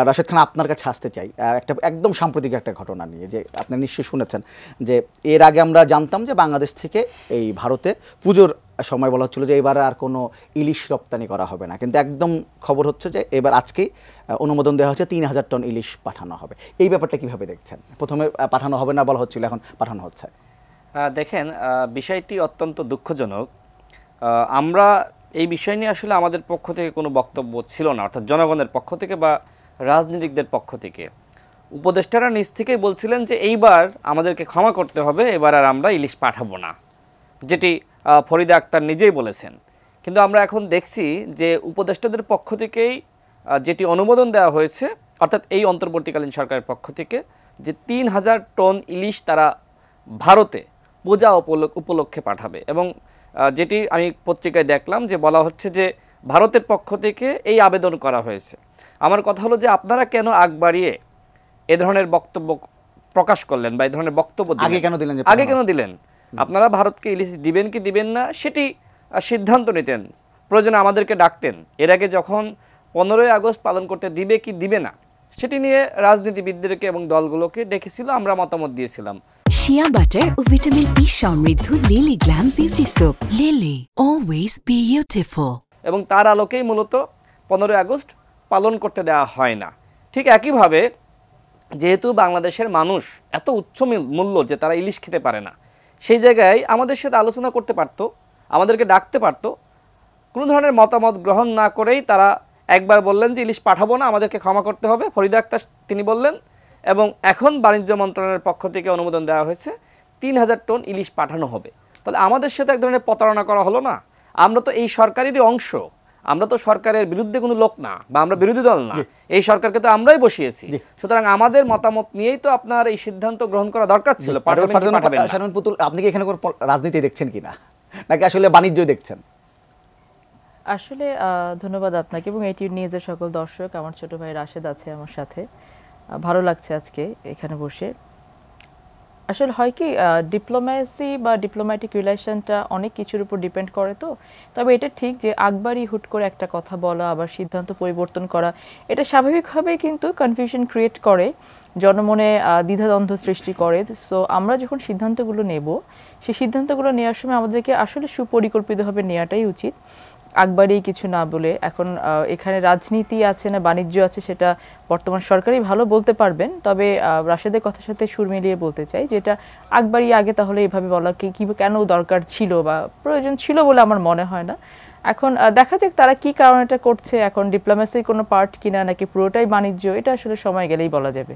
রাশেদ খান, আপনার কাছে আসতে চাই একটা একদম সাম্প্রতিক একটা ঘটনা নিয়ে, যে আপনি নিশ্চয়ই শুনেছেন যে এর আগে আমরা জানতাম যে বাংলাদেশ থেকে এই ভারতে পুজোর সময় বলা হচ্ছিল যে এবার আর কোনো ইলিশ রপ্তানি করা হবে না, কিন্তু একদম খবর হচ্ছে যে এবার আজকেই অনুমোদন দেওয়া হচ্ছে ৩,০০০ টন ইলিশ পাঠানো হবে। এই ব্যাপারটা কিভাবে দেখছেন? প্রথমে পাঠানো হবে না বলা হচ্ছিল, এখন পাঠানো হচ্ছে। দেখেন, বিষয়টি অত্যন্ত দুঃখজনক। আমরা এই বিষয় নিয়ে আসলে আমাদের পক্ষ থেকে কোনো বক্তব্য ছিল না, অর্থাৎ জনগণের পক্ষ থেকে বা রাজনীতিকদের পক্ষ থেকে। উপদেষ্টারা নিজ থেকেই বলছিলেন যে এইবার আমাদেরকে ক্ষমা করতে হবে, এবার আর আমরা ইলিশ পাঠাবো না, যেটি ফরিদা আক্তার নিজেই বলেছেন। কিন্তু আমরা এখন দেখছি যে উপদেষ্টাদের পক্ষ থেকেই যেটি অনুমোদন দেওয়া হয়েছে, অর্থাৎ এই অন্তর্বর্তীকালীন সরকারের পক্ষ থেকে, যে ৩,০০০ টন ইলিশ তারা ভারতে পূজা উপলক্ষে পাঠাবে। এবং যেটি আমি পত্রিকায় দেখলাম যে বলা হচ্ছে যে ভারতের পক্ষ থেকে এই আবেদন করা হয়েছে। আমার কথা হলো যে আপনারা কেন আগ বাড়িয়ে এ ধরনের বক্তব্য প্রকাশ করলেন বা এই ধরনের বক্তব্য আগে কেন দিলেন? আপনারা ভারতকে ইলিশ দিবেন কি দিবেন না সেটি সিদ্ধান্ত নিতেন, প্রয়োজনে আমাদেরকে ডাকতেন। এর আগে যখন 15ই আগস্ট পালন করতে দিবে কি দিবে না সেটি নিয়ে রাজনীতিবিদদেরকে এবং দলগুলোকে ডেকেছিল, আমরা মতামত দিয়েছিলাম। শিয়া বাটার ও ভিটামিন ই সমৃদ্ধ lily glam beauty soap, lily always beautiful. এবং তার আলোকেই মূলত 15ই আগস্ট পালন করতে দেওয়া হয় না। ঠিক একইভাবে যেহেতু বাংলাদেশের মানুষ এত উচ্চ মূল্য যে তারা ইলিশ খেতে পারে না, সেই জায়গায় আমাদের সাথে আলোচনা করতে পারতো, আমাদেরকে ডাকতে পারতো। কোনো ধরনের মতামত গ্রহণ না করেই তারা একবার বললেন যে ইলিশ পাঠাবো না, আমাদেরকে ক্ষমা করতে হবে, ফরিদা আক্তার তিনি বললেন। এবং এখন বাণিজ্য মন্ত্রণালয়ের পক্ষ থেকে অনুমোদন দেওয়া হয়েছে ৩,০০০ টন ইলিশ পাঠানো হবে। তাহলে আমাদের সাথে এক ধরনের প্রতারণা করা হলো না? আমরা তো এই সরকারেরই অংশ, আমরা তো সরকারের বিরুদ্ধে কোনো লোক না, বা আমরা বিরোধী দল না, এই সরকারকে তো আমরাই বসিয়েছি। সুতরাং আমাদের মতামত নিয়েই তো আপনার এই সিদ্ধান্ত গ্রহণ করা দরকার ছিল। শারমিন পুতুল, আপনি কি এখানে কোনো রাজনীতি দেখছেন কিনা, নাকি আসলে বাণিজ্য দেখছেন? আসলে ধন্যবাদ আপনাকে এবং এটির নিউজের সকল দর্শক। আমার ছোট ভাই রাশেদ আছে আমার সাথে, ভালো লাগছে আজকে এখানে বসে। আসলে হয় কি, ডিপ্লোম্যাসি বা ডিপ্লোম্যাটিক রিলেশনটা অনেক কিছুর উপর ডিপেন্ড করে। তো তবে এটা ঠিক যে আকবারই হুট করে একটা কথা বলা, আবার সিদ্ধান্ত পরিবর্তন করা, এটা স্বাভাবিকভাবেই কিন্তু কনফিউশন ক্রিয়েট করে, জনমনে দ্বিধাদ্বন্দ্ব সৃষ্টি করে। সো আমরা যখন সিদ্ধান্তগুলো নেব, সেই সিদ্ধান্তগুলো নেওয়ার সময় আমাদেরকে আসলে সুপরিকল্পিতভাবে নেওয়াটাই উচিত, আকবারই কিছু না বলে। এখন এখানে রাজনীতি আছে না বাণিজ্য আছে সেটা বর্তমান সরকারই ভালো বলতে পারবেন। তবে রাশেদের কথার সাথে সুর মিলিয়ে বলতে চাই যে এটা আকবারই আগে তাহলে এইভাবে বলা কি কেন দরকার ছিল বা প্রয়োজন ছিল বলে আমার মনে হয় না। এখন দেখা যাক তারা কি কারণে এটা করছে, এখন ডিপ্লোম্যাসির কোনো পার্ট কিনা নাকি পুরোটাই বাণিজ্য, এটা আসলে সময় গেলেই বলা যাবে।